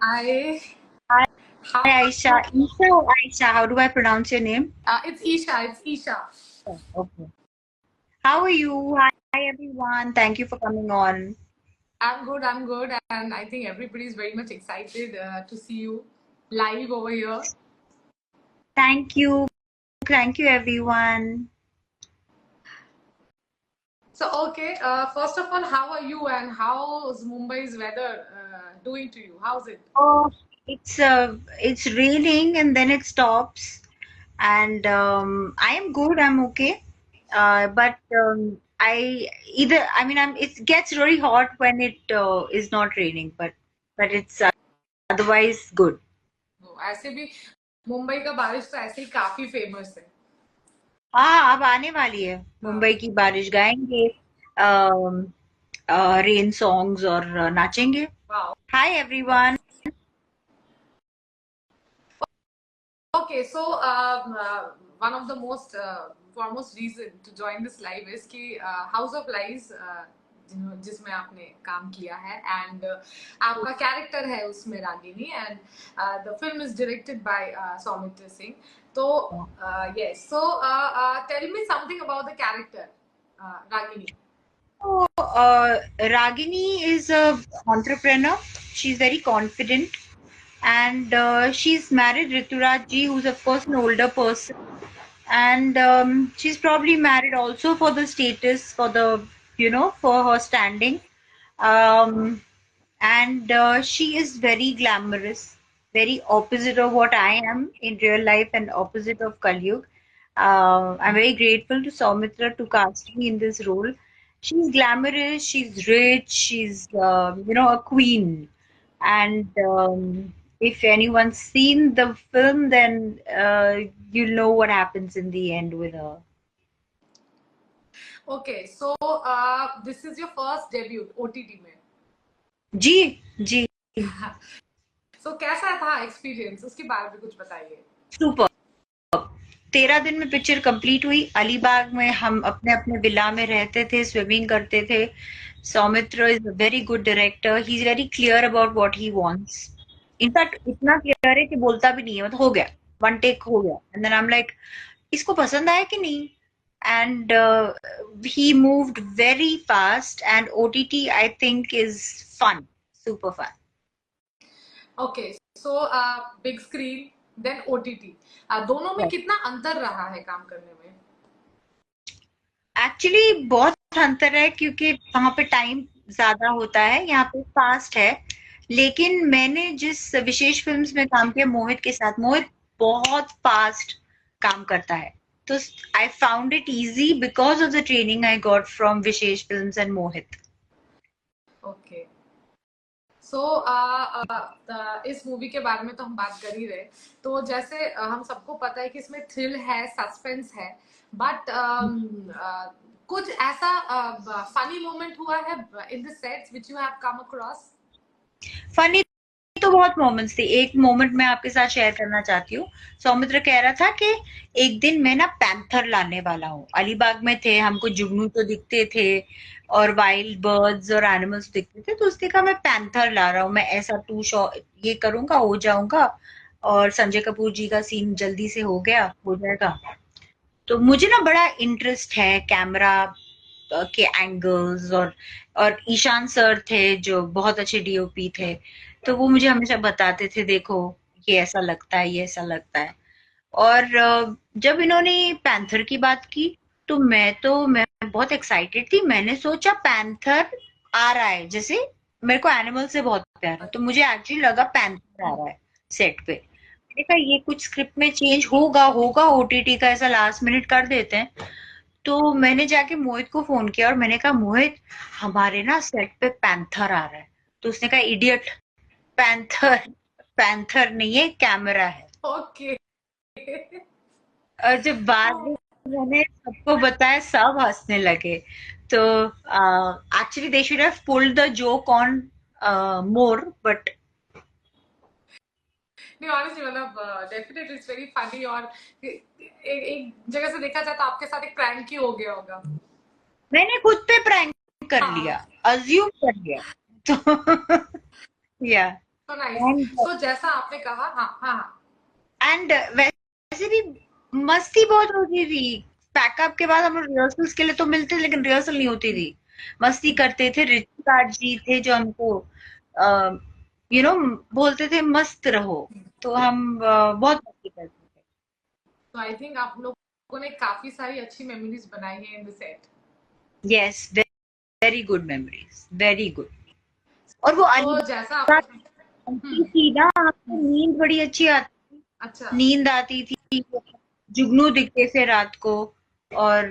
I Hi, how Aisha. Isha or Aisha? How do I pronounce your name? it's Isha. It's Isha. Oh, okay. How are you? Hi, everyone. Thank you for coming on. I'm good. I'm good, and I think everybody is very much excited to see you live over here. Thank you. Thank you, everyone. So okay, first of all, how are you, and how's Mumbai's weather doing to you? How's it? Oh, it's raining and then it stops. And I am good. I'm okay. But I mean, it gets really hot when it is not raining, but it's otherwise good. तो ऐसे भी मुंबई का बारिश तो ऐसे ही काफी famous है. हाँ, अब आने वाली है हाँ. मुंबई की बारिश गाएंगे रेन सॉन्ग्स और नाचेंगे. Wow. Hi everyone. Okay, so one of the most foremost reason to join this live is कि House of Lies जिसमें आपने काम किया है and आपका कैरेक्टर है उसमें Ragini and the film is directed by Soumitra Singh. तो yes, so tell me something about the character Ragini. So, Ragini is a entrepreneur. She's very confident, and she's married Rituraj ji, who's of course an older person, and she's probably married also for the status, for the for her standing. Um, and she is very glamorous, very opposite of what I am in real life and opposite of Kalyug. I'm very grateful to Soumitra to cast me in this role. She's glamorous, she's rich, she's a queen. And if anyone's seen the film, then you'll know what happens in the end with her. Okay, so this is your first debut OTT में. जी जी. So कैसा था experience उसके बारे में कुछ बताइए. Super. 13 दिन में पिक्चर कंप्लीट हुई. अलीबाग में हम अपने अपने विला में रहते थे, स्विमिंग करते थे. Saumitra is a very good director. He is very clear about what he wants. In fact इतना क्लियर है कि बोलता भी नहीं है, मतलब हो गया, वन टेक हो गया, and then I am like इसको पसंद आया कि नहीं. And he moved very fast, and OTT I think is fun, super fun. Okay, so big screen then OTT. दोनों में कितना अंतर रहा है काम करने में? एक्चुअली बहुत अंतर है क्योंकि वहां पे टाइम ज्यादा होता है, यहाँ पे फास्ट है. लेकिन मैंने जिस विशेष फिल्म्स में काम किया मोहित के साथ, मोहित बहुत फास्ट काम करता है. तो I found it easy because of the training I got from Vishesh films and Mohit. Okay. So इस मूवी के बारे में तो हम बात कर ही रहे. तो जैसे हम सबको पता है कि इसमें थ्रिल है, सस्पेंस है, बट कुछ ऐसा फनी मोमेंट हुआ है in the sets which you have come across? Funny तो बहुत मोमेंट्स थे. एक मोमेंट मैं आपके साथ शेयर करना चाहती हूँ. सौमित्र कह रहा था कि एक दिन मैं ना पैंथर लाने वाला हूँ. अलीबाग में थे, हमको जुगनू तो दिखते थे और वाइल्ड बर्ड्स और एनिमल्स दिखते थे. तो उसने कहा मैं पैंथर ला रहा हूँ, मैं ऐसा टू शॉ ये करूंगा, हो जाऊंगा, और संजय कपूर जी का सीन जल्दी से हो गया, हो जाएगा. तो मुझे ना बड़ा इंटरेस्ट है कैमरा के एंगल्स, और ईशान सर थे जो बहुत अच्छे डीओपी थे. तो वो मुझे हमेशा बताते थे देखो ये ऐसा लगता है, ये ऐसा लगता है. और जब इन्होंने पैंथर की बात की तो मैं बहुत एक्साइटेड थी. मैंने सोचा पैंथर आ रहा है, जैसे मेरे को एनिमल से बहुत प्यार है, तो मुझे एक्चुअली लगा पैंथर आ रहा है सेट पे. मैंने कहा ये कुछ स्क्रिप्ट में चेंज होगा होगा ओटीटी का, ऐसा लास्ट मिनट कर देते हैं. तो मैंने जाके मोहित को फोन किया और मैंने कहा मोहित हमारे ना सेट पे पैंथर आ रहा है. तो उसने कहा इडियट, पैंथर पैंथर नहीं है, कैमरा है. ओके. और जब बाद में मैंने सबको बताया सब हंसने लगे. तो actually they should have pulled the joke on more, but नहीं, ऑनेस्टली मतलब डेफिनेटली इट्स वेरी फनी. और एक जगह से देखा जाए तो आपके साथ एक प्रैंक ही हो गया होगा. मैंने खुद पे प्रैंक कर लिया, हाँ. अज्यूम कर लिया. तो या तो नाइस। एंड सो जैसा आपने कहा, हाँ हाँ हाँ। एंड वैसे भी मस्ती बहुत होती थी। पैकअप के बाद हम लोग रिहर्सल्स के लिए तो मिलते, लेकिन रिहर्सल नहीं होती थी। मस्ती करते थे। ऋतिका जी थे जो हमको यू नो बोलते थे मस्त रहो, तो हम बहुत मस्ती करते थे। तो आई थिंक आप लोगों ने काफी सारी अच्छी मेमोरीज बनाई है in the set. Yes, very good memories, very good. और वो तो अलीबाग जैसा आपने, की थी ना, आपको नींद बड़ी अच्छी आती, अच्छा। नींद आती थी, जुगनू दिखते थे रात को। और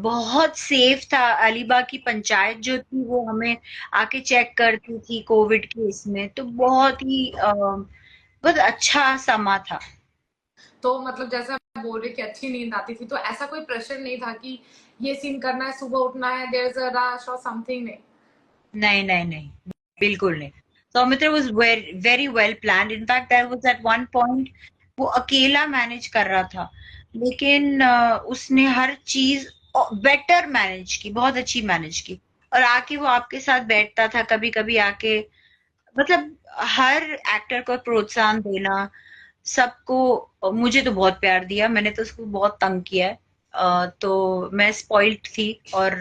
बहुत सेफ था। अलीबाग की पंचायत जो थी वो हमें आके चेक करती थी कोविड के इसमें, तो बहुत ही बहुत अच्छा समा था। तो मतलब जैसे आप बोल रहे कि अच्छी नींद आती थी, तो ऐसा कोई प्रेशर नहीं था कि ये सीन करना है, सुबह उठना है, देयर इज अ रश और समथिंग, नहीं? नहीं नहीं नहीं, बिल्कुल नहीं। Saumitra was very well planned. In fact there was at one point वो अकेला मैनेज कर रहा था, लेकिन उसने हर चीज बेटर मैनेज की, बहुत अच्छी मैनेज की। और आके वो आपके साथ बैठता था कभी कभी आके, मतलब हर एक्टर को प्रोत्साहन देना, सबको। मुझे तो बहुत प्यार दिया, मैंने तो उसको बहुत तंग किया है। तो मैं स्पॉइल्ड थी, और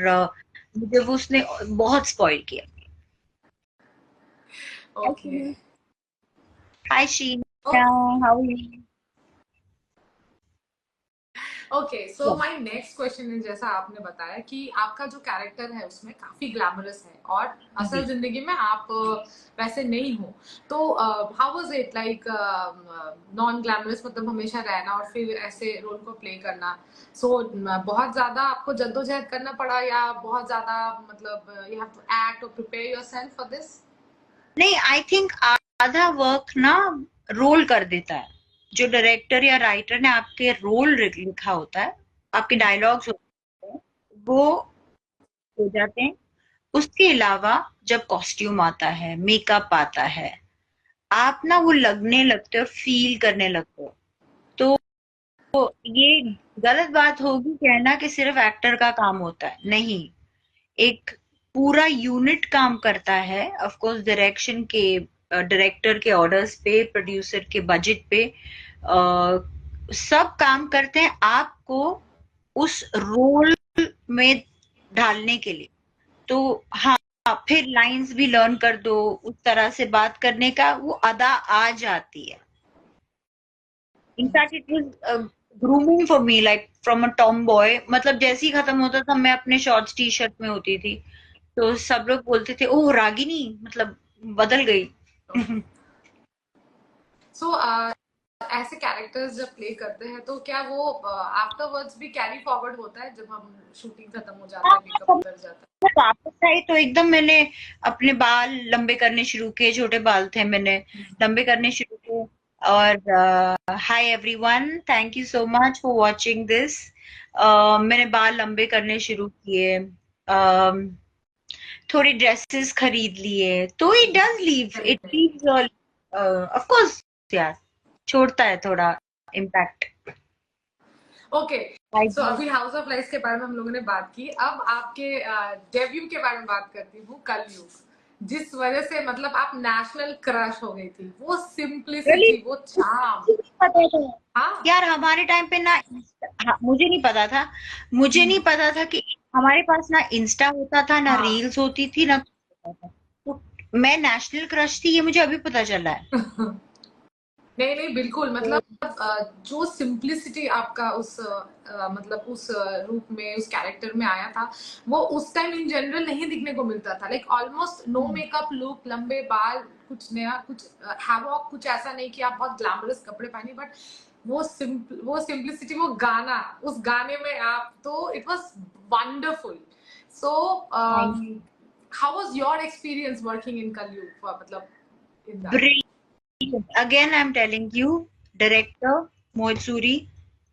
मुझे वो उसने बहुत स्पॉइल किया। Okay. Hi Sheena, how are you? Okay, so Yeah. My next question is, जैसा आपने बताया कि आपका जो कैरेक्टर है उसमें काफी ग्लैमरस है, और असल जी। जिंदगी में आप वैसे नहीं हो। तो how was it like non glamorous, मतलब हमेशा रहना और फिर ऐसे रोल को प्ले करना? सो बहुत ज्यादा आपको जद्दोजहद करना पड़ा, या बहुत ज्यादा मतलब यू हैव टू एक्ट और प्रिपेयर योरसेल्फ फॉर दिस? नहीं, आई थिंक आधा वर्क ना रोल कर देता है। जो डायरेक्टर या राइटर ने आपके रोल लिखा होता है, आपके डायलॉग्स होते हैं, वो हो जाते हैं। उसके अलावा जब कॉस्ट्यूम आता है, मेकअप आता है, आप ना वो लगने लगते हो, फील करने लगते हो। तो ये गलत बात होगी कहना कि सिर्फ एक्टर का काम होता है, नहीं। एक पूरा यूनिट काम करता है, ऑफ कोर्स डायरेक्शन के, डायरेक्टर के ऑर्डर्स पे, प्रोड्यूसर के बजट पे, सब काम करते हैं आपको उस रोल में ढालने के लिए। तो हाँ, फिर लाइंस भी लर्न कर दो, उस तरह से बात करने का वो अदा आ जाती है। In fact it was grooming for me, like from a Tom boy. मतलब जैसे ही खत्म होता था, मैं अपने शॉर्ट्स टी शर्ट में होती थी, तो सब लोग बोलते थे ओह रागिनी, मतलब बदल गई। सो ऐसे कैरेक्टर्स जब प्ले करते हैं, तो क्या वो आफ्टरवर्ड्स भी कैरी फॉरवर्ड होता है, जब हम शूटिंग खत्म हो जाता है, मेकअप उतर जाता मैं वापस आई तो एकदम मैंने अपने बाल लंबे करने शुरू किए। छोटे बाल थे, मैंने लंबे करने शुरू किए। और hi everyone, thank you so much for watching this. मैंने बाल लंबे करने शुरू किए। थोड़ी ड्रेसेस खरीद लिए, तो इट डज लीव, इट है? लीव्स ऑफ कोर्स यार, छोड़ता है थोड़ा इम्पैक्ट। ओके। सो अभी हाउस ऑफ लाइफ के बारे में हम लोगों ने बात की, अब आपके डेब्यू के बारे में बात करती हूँ, कलयुग। जिस वजह से मतलब आप नेशनल क्रश हो गई थी, वो Really? सिंप्लिसिटी, वो चार्म। मुझे नहीं पता था हाँ यार, हमारे टाइम पे ना हाँ, मुझे नहीं पता था। मुझे नहीं पता था कि हमारे पास ना इंस्टा होता था, ना हाँ। रील्स होती थी, ना कुछ होता था। तो मैं नेशनल क्रश थी, ये मुझे अभी पता चला है। नहीं नहीं, बिल्कुल, तो मतलब जो सिंप्लिसिटी आपका उस मतलब उस रूप में, उस कैरेक्टर में आया था, वो उस टाइम इन जनरल नहीं दिखने को मिलता था। Like almost no makeup look, लंबे बाल, कुछ नया, कुछ हैवॉक, कुछ ऐसा नहीं कि आप बहुत ग्लैमरस कपड़े पहने, बट वो सिंप्लिसिटी, वो गाना, उस गाने में आप, तो it was wonderful. So thank how was your experience working in Kalyug, मतलब in that? You. Again I am telling you, director Mohit Suri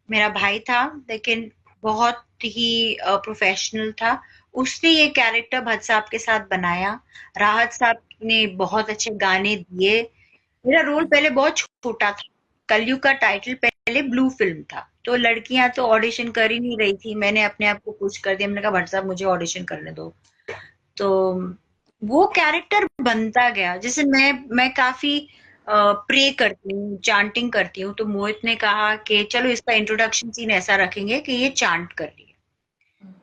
मेरा भाई था, लेकिन बहुत ही प्रोफेशनल था। उसने ये कैरेक्टर भट्ट साहब के साथ बनाया। राहत साहब ने बहुत अच्छे गाने दिए। मेरा रोल पहले बहुत छोटा था। कलयुग का टाइटल पहले ब्लू फिल्म था, तो लड़कियां तो ऑडिशन कर ही नहीं रही थी। मैंने अपने आप को पुश कर दिया, मैंने कहा भट्ट साहब मुझे ऑडिशन करने दो। तो वो कैरेक्टर बनता गया। जैसे मैं काफी प्रे करती हूँ, चांटिंग करती हूँ, तो मोहित ने कहा कि चलो इसका इंट्रोडक्शन सीन ऐसा रखेंगे कि ये चांट कर रही है।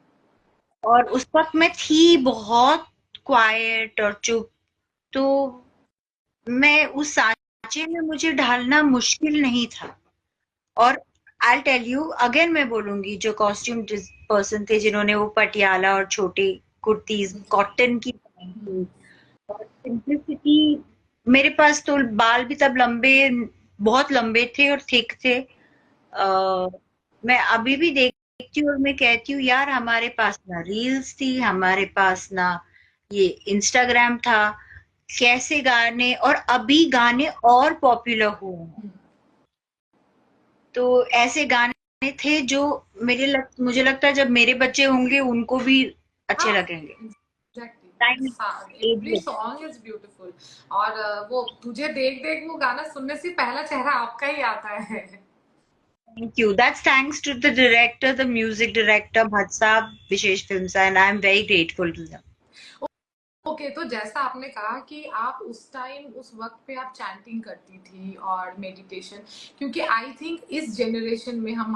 और उस वक्त मैं थी बहुत क्वाइट और चुप, तो मैं उस सांचे में मुझे ढालना मुश्किल नहीं था। और आई टेल यू अगेन, मैं बोलूंगी जो कॉस्ट्यूम पर्सन थे जिन्होंने वो पटियाला और छोटी कुर्तीज कॉटन की पहनी थी, और सिंपलिसिटी, मेरे पास तो बाल भी तब लंबे, बहुत लंबे थे और थिक थे। मैं अभी भी देखती हूँ और मैं कहती हूँ यार, हमारे पास ना रील्स थी, हमारे पास ना ये इंस्टाग्राम था, कैसे गाने, और अभी गाने और पॉपुलर हुए हैं, तो ऐसे गाने थे जो मुझे लगता है जब मेरे बच्चे होंगे उनको भी अच्छे हाँ लगेंगे। एग्जैक्टली, टाइम हाँ every ageless. Song is beautiful. और वो तुझे देख देख वो गाना सुनने से पहला चेहरा आपका ही आता है। Thank you, that's thanks to the director, the music director Bhatt sahab, Vishesh films, and I am very grateful to them. Okay, तो जैसा आपने कहा कि आप उस टाइम उस वक्त पे आप चैंटिंग करती थी और मेडिटेशन, क्योंकि आई थिंक इस जनरेशन में हम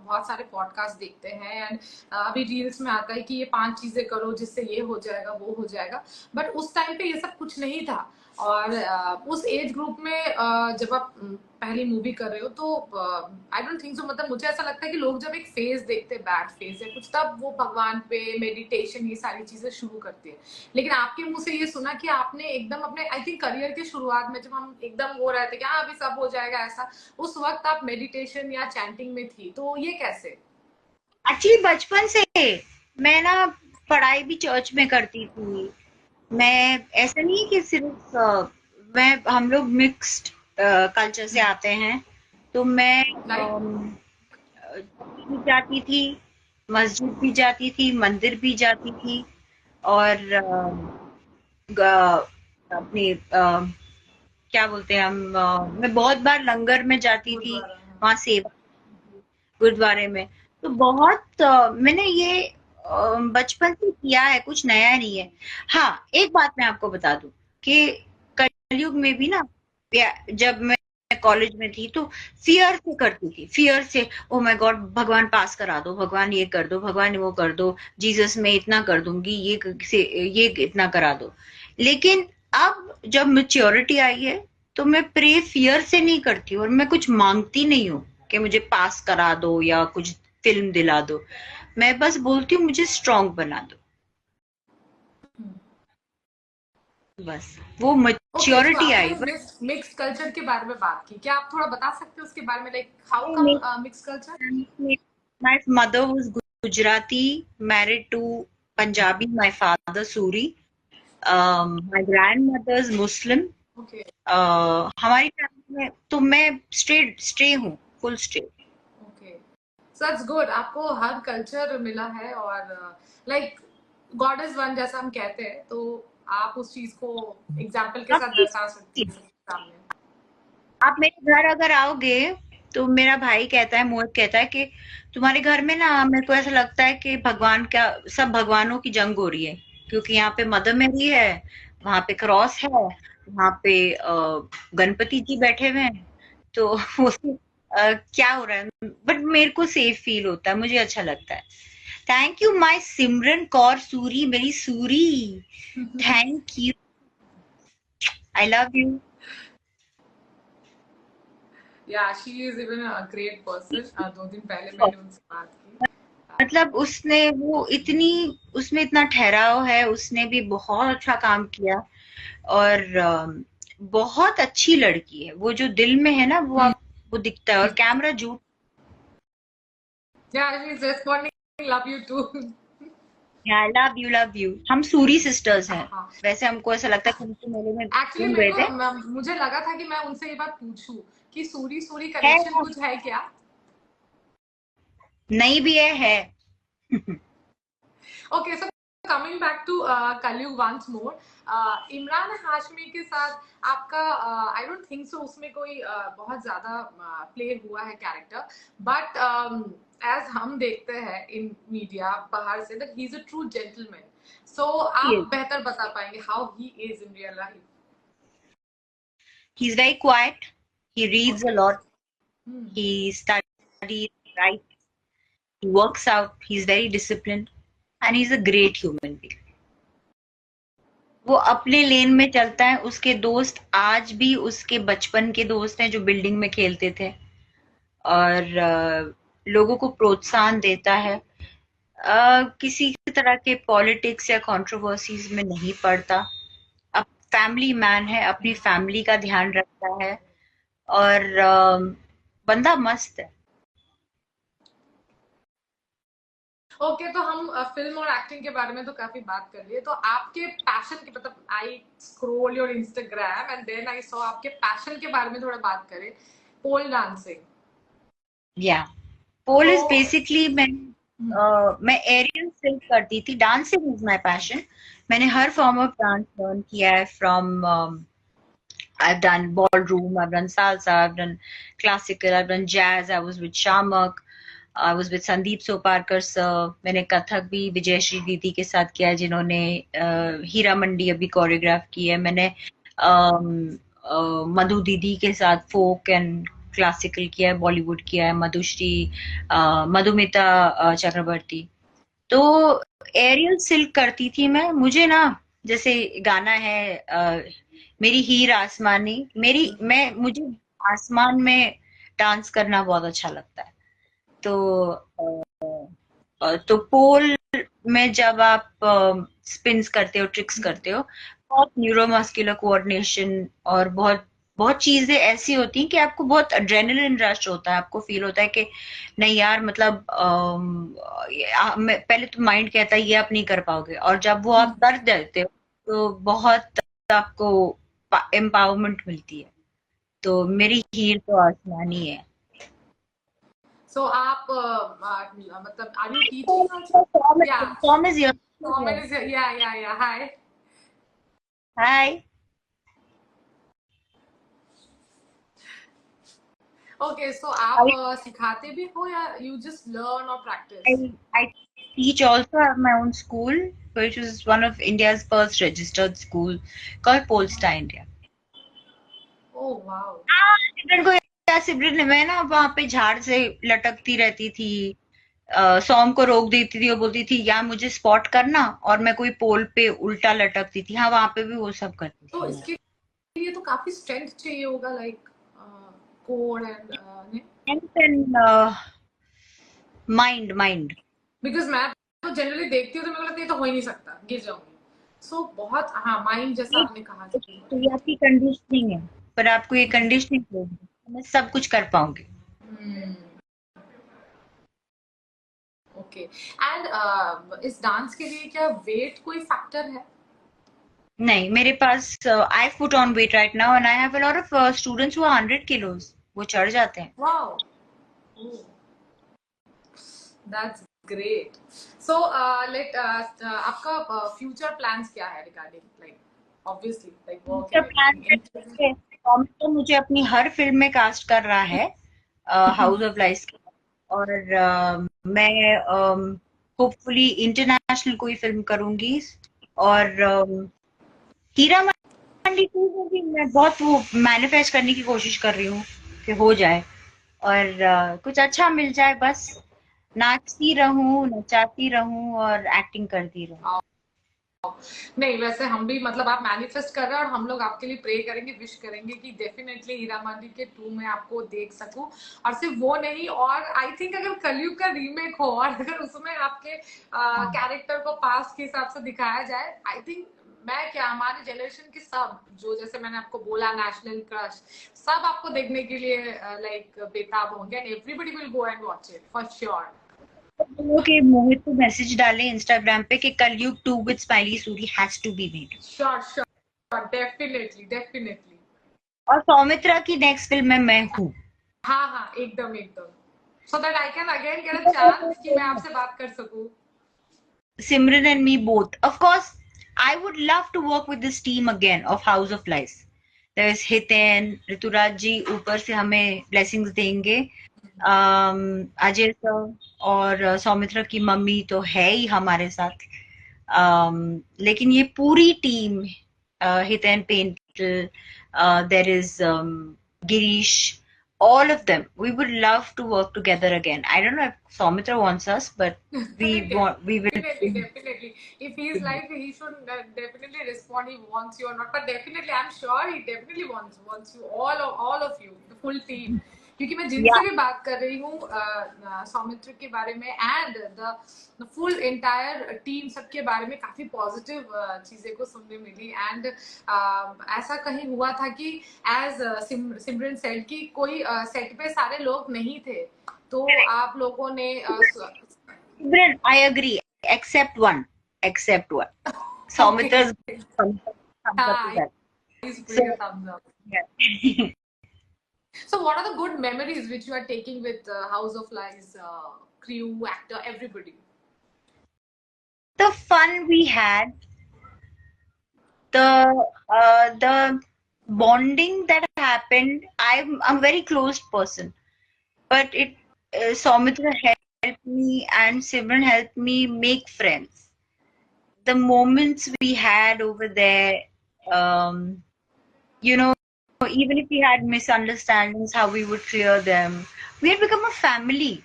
बहुत सारे पॉडकास्ट देखते हैं एंड अभी रील्स में आता है कि ये 5 चीजें करो जिससे ये हो जाएगा वो हो जाएगा, बट उस टाइम पे ये सब कुछ नहीं था। और उस एज ग्रुप में जब आप पहली मूवी कर रहे हो तो आई डोंट थिंक सो, मतलब मुझे ऐसा लगता है कि लोग जब एक फेज देखते हैं, बैड फेज या कुछ, तब वो भगवान पे मेडिटेशन ये सारी चीजें शुरू करते हैं। लेकिन आपके मुंह से ये सुना कि आपने एकदम अपने आई थिंक करियर की शुरुआत में, जब हम एकदम वो रहते कि हाँ अभी सब हो जाएगा ऐसा, उस वक्त आप मेडिटेशन या चैंटिंग में थी, तो ये कैसे? एक्चुअली बचपन से मैं ना पढ़ाई भी चर्च में करती थी। मैं ऐसा नहीं कि सिर्फ मैं हम लोग मिक्स्ड कल्चर से आते हैं, तो मैं लाइक चर्च भी जाती थी, मस्जिद भी जाती थी, मंदिर भी जाती थी, और अपनी क्या बोलते हैं हम, मैं बहुत बार लंगर में जाती थी, गुरुद्वारा? वहां सेवा की थी, गुरुद्वारे में। तो बहुत मैंने ये बचपन से किया है, कुछ नया नहीं है। हाँ, एक बात मैं आपको बता दूं कि कलयुग में भी ना, जब मैं कॉलेज में थी तो फियर से करती थी, फियर से, ओ माय गॉड, भगवान पास करा दो, भगवान ये कर दो, भगवान वो कर दो, जीसस मैं इतना कर दूंगी, ये इतना करा दो। लेकिन अब जब मैच्योरिटी आई है, तो मैं प्रे फियर से नहीं करती हूँ, और मैं कुछ मांगती नहीं हूँ कि मुझे पास करा दो या कुछ फिल्म दिला दो। मैं बस बोलती हूँ मुझे स्ट्रांग बना दो, बस वो ओके, तो मैच्योरिटी आपने आई। बट मिक्स कल्चर के बारे में बात की, क्या आप थोड़ा बता सकते हो उसके बारे में, like how come mix culture? my mother was Gujarati, married to Punjabi, my father Suri. My grandmother is Muslim. Okay हमारी फैमिली में तो मैं स्ट्रे हूँ, full stray. Okay, so that's good, आपको हर कल्चर मिला है। और लाइक गॉड इज वन जैसा हम कहते हैं, तो आप उस चीज को एग्जाम्पल के अब साथ दर्शा सकती हैं सबके सामने। आप मेरे घर अगर आओगे, तो मेरा भाई कहता है, मोहित कहता है कि तुम्हारे घर में ना मेरे को ऐसा लगता है कि भगवान का, सब भगवानों की जंग हो रही है, क्योंकि यहाँ पे मदर मेरी है, वहां पे क्रॉस है, वहां पे गणपति जी बैठे हुए हैं, तो उसमें क्या हो रहा है, बट मेरे को सेफ फील होता है, मुझे अच्छा लगता है। Thank you my Simran Kaur Suri, मेरी Suri, thank you, I love you. Yeah she is even a great person, 2 दिन पहले मैंने उनसे बात की। मतलब उसने वो इतनी, उसमें इतना ठहराव है, उसने भी बहुत अच्छा काम किया, और बहुत अच्छी लड़की है, वो जो दिल में है ना वो आप, वो दिखता है, और कैमरा झूठ। या she is responding love you too. I love you, हम सूरी सिस्टर्स हैं। हाँ, वैसे हमको ऐसा लगता है कि हमको मेले में एक्चुअली घूम मेरे गए थे। को मुझे लगा था कि मैं उनसे ये बात पूछूं कि सूरी सूरी है, कनेक्शन कुछ है क्या? नहीं भी है। Okay, so coming back to Kalyug once more, Imran Hashmi के साथ आपका आई डोंट थिंक सो उसमें कोई बहुत ज्यादा प्ले हुआ है कैरेक्टर, बट एज हम देखते हैं इन मीडिया बाहर से, that he is a true gentleman. So आप बेहतर बता पाएंगे how he is in real life? He's very quiet. He reads a Okay. lot. Hmm. He studies, writes, he works out. He's very disciplined, and he's a great human being. वो अपने लेन में चलता है. उसके दोस्त आज भी उसके बचपन के दोस्त हैं जो बिल्डिंग में खेलते थे, और लोगों को प्रोत्साहन देता है. किसी तरह के पॉलिटिक्स या कंट्रोवर्सीज में नहीं पड़ता. अब फैमिली मैन है, अपनी फैमिली का ध्यान रखता है, और बंदा मस्त है. ओके, तो हम फिल्म और एक्टिंग के बारे में तो काफी बात कर लिए, तो आपके पैशन के, मतलब I scroll your Instagram and then I saw आपके पैशन के बारे में थोड़ा बात करें. Pole dancing. Yeah pole is तो बेसिकली मैं एरियल सिल्क करती थी. Dancing is my passion. मैंने हर फॉर्म ऑफ डांस लर्न किया है. From I've done ballroom, I've done salsa, I've done classical, I've done jazz. I was with Shamak, I was with Sandeep Soparkar sir. मैंने कथक भी विजयश्री दीदी के साथ किया है, जिन्होंने हीरा मंडी अभी कोरियोग्राफ की है. मैंने मधु दीदी के साथ फोक एंड क्लासिकल किया है, बॉलीवुड किया है, मधुश्री, मधुमिता चक्रवर्ती. तो एरियल सिल्क करती थी मैं. मुझे ना, जैसे गाना है मेरी हीर आसमानी, मुझे आसमान में डांस करना बहुत अच्छा लगता है. तो तो पोल में जब आप स्पिन्स करते हो, ट्रिक्स करते हो, बहुत न्यूरोमस्कुलर कोऑर्डिनेशन और बहुत बहुत चीजें ऐसी होती हैं कि आपको बहुत एड्रेनलिन रश होता है. आपको फील होता है कि नहीं यार, मतलब पहले तो माइंड कहता है ये आप नहीं कर पाओगे, और जब वो आप कर देते हो तो बहुत आपको एम्पावरमेंट मिलती है. तो मेरी हीर तो आसमानी है. सो आप मतलब आर यू टीचिंग आल्सो? या Tom is here. कॉमेडी से, या हाय. Hi. ओके, सो आप सिखाते भी हो या यू जस्ट लर्न और practice? I teach also. I have my own school, which is one of India's first registered school, called Polestar India. Oh wow. Simran को याद, सिमरन ने, मैं ना वहां पे झाड़ से लटकती रहती थी. सॉम को रोक देती थी और बोलती थी या मुझे स्पॉट करना, और मैं कोई पोल पे उल्टा लटकती थी. हाँ, वहां पे भी वो सब करती तो थी मैं. इसके लिए तो काफी स्ट्रेंथ चाहिए होगा, like core and and mind. Because मैं तो जनरली देखती हूँ तो मेरे को लगता है ये तो हो ही नहीं सकता, गिर जाऊंगी. सो बहुत, हाँ, माइंड जैसा आपने कहा. ये आपकी कंडीशनिंग है, पर आपको ये कंडीशनिंग होगी, मैं सब कुछ कर पाऊंगी. ओके. एंड इस डांस के लिए क्या वेट कोई फैक्टर है? नहीं, मेरे पास I put on weight right now, and I have a lot of students who are 100 kilos. वो चढ़ जाते हैं. Wow, that's great. So let आपका फ्यूचर प्लान्स क्या है regarding, like obviously like work and तो मुझे अपनी हर फिल्म में कास्ट कर रहा है, हाउस ऑफ लाइस. और मैं होपफुली इंटरनेशनल कोई फिल्म करूंगी. और हीरा मंडी 2 में भी मैं बहुत वो मैनिफेस्ट करने की कोशिश कर रही हूँ कि हो जाए, और कुछ अच्छा मिल जाए. बस नाचती रहूं, नचाती रहूं और एक्टिंग करती रहूं. नहीं, वैसे हम भी, मतलब आप मैनिफेस्ट कर रहे हैं और हम लोग आपके लिए प्रे करेंगे, विश करेंगे कि डेफिनेटली हीरा मंडी के 2 में आपको देख सकूं. और सिर्फ वो नहीं, और आई थिंक अगर कलयुग का रीमेक हो और अगर उसमें आपके कैरेक्टर को पास्ट के हिसाब से दिखाया जाए, आई थिंक, मैं क्या, हमारे जनरेशन के सब, जो जैसे मैंने आपको बोला नेशनल क्रश, सब आपको देखने के लिए लाइक बेताब होंगे, and everybody will go and watch it for sure. कि मोहित को मैसेज डाले इंस्टाग्राम पे कि Kalyug 2 with Smiley Suri has to be made. Sure sure, definitely. और सौमित्रा की नेक्स्ट फिल्म में मैं हूँ. हाँ, एकदम. So that I can again get a chance कि मैं आपसे बात कर सकूं. Simran and me both. Of course, I would love to work with this team again of House of Lies. There is Hiten, Rituraj जी ऊपर से हमें ब्लेसिंग्स देंगे. अजय सर और सौमित्रा की मम्मी तो है ही हमारे साथ. लेकिन ये पूरी टीम, हितेन पेन there is Girish, all of them. We would love to work together again. I don't know if Soumitra wants us, but we will. Definitely. If he's like, he should definitely respond. He wants you or not, but definitely, I'm sure he definitely wants you, all of you, the full team. क्योंकि मैं जिनसे भी बात कर रही हूँ सौमित्र के बारे में and the full entire team सबके बारे में काफी पॉजिटिव चीजें को सुनने मिली एंड ऐसा कहीं हुआ था कि एज सिमरन सेड कि कोई सेट पे सारे लोग नहीं थे तो आप लोगों ने Simran, I agree, except one. Saumitra's thumbs up to that. He's putting a thumbs up. Yeah. So, what are the good memories which you are taking with House of Lies crew, actor, everybody? The fun we had, the bonding that happened. I'm a very closed person, but Soumitra helped me and Simran helped me make friends. The moments we had over there, you know, even if we had misunderstandings, how we would clear them. We had become a family.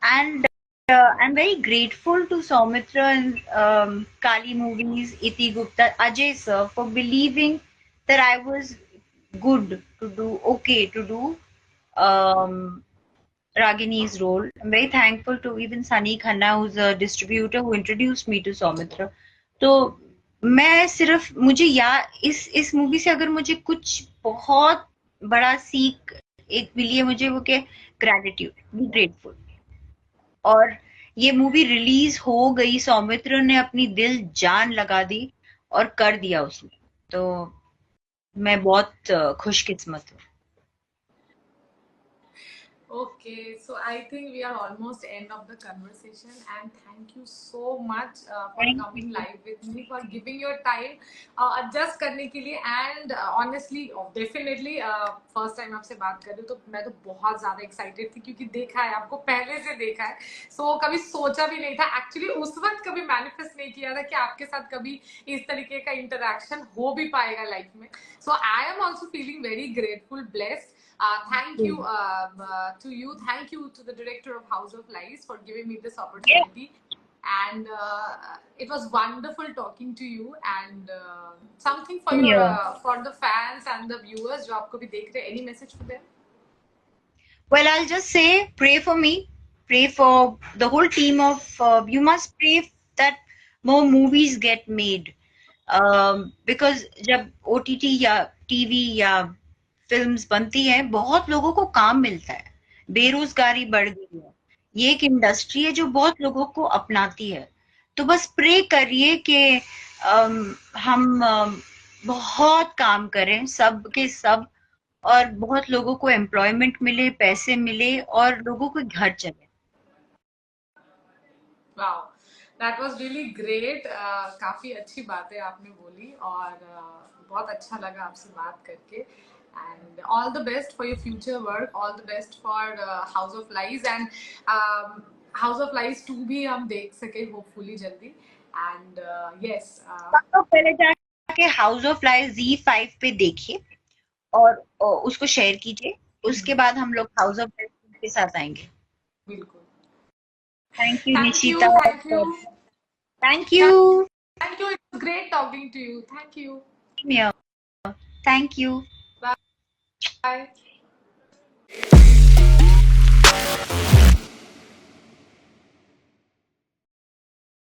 And I'm very grateful to Soumitra and Kali Movies, Iti Gupta, Ajay sir for believing that I was good to do Ragini's role. I'm very thankful to even Sunny Khanna, who's a distributor who introduced me to Soumitra. तो मैं सिर्फ मुझे इस movie से अगर मुझे कुछ बहुत बड़ा सीख एक मिली है मुझे वो के ग्रेटिट्यूड, बी ग्रेटफुल। और ये मूवी रिलीज हो गई, सौमित्र ने अपनी दिल जान लगा दी और कर दिया उसने, तो मैं बहुत खुशकिस्मत हूँ। Okay, so I think we are almost end of the conversation and thank you so much for coming live with me, for giving your time adjust करने के लिए and honestly definitely first time आपसे बात कर रही हूँ तो मैं तो बहुत ज़्यादा excited थी क्योंकि देखा है आपको, पहले से देखा है, so कभी सोचा भी नहीं था actually, उस वक्त कभी manifest नहीं किया था कि आपके साथ कभी इस तरीके का interaction हो भी पाएगा life में, so I am also feeling very grateful, blessed. Thank you to you. Thank you to the director of House of Lies for giving me this opportunity. And it was wonderful talking to you. And something for for the fans and the viewers जो आपको भी देख रहे हैं. Any message for them? Well, I'll just say, pray for me. Pray for the whole team of. You must pray that more movies get made. Because जब OTT या TV या films बनती हैं, बहुत लोगों को काम मिलता है, बेरोजगारी बढ़ गई है, ये एक इंडस्ट्री है जो बहुत लोगों को अपनाती है, तो बस प्रे करिए कि हम बहुत काम करें सब के सब और बहुत लोगों को एम्प्लॉयमेंट मिले, पैसे मिले और लोगों को घर चले। Wow, that was really great. काफी अच्छी बातें आपने बोली और बहुत अच्छा लगा आपसे बात करके. And all the best for your future work. All the best for House of Lies and House of Lies 2 भी हम देख सके hopefully जल्दी. And yes. तो पहले जाके House of Lies ZEE5 पे देखिए और उसको शेयर कीजिए. उसके बाद हम लोग House of Lies के साथ आएंगे. बिल्कुल. Thank you, Nishita. Thank you. Thank you. Thank you. It was great talking to you. Thank you. Yeah. Thank you. Bye.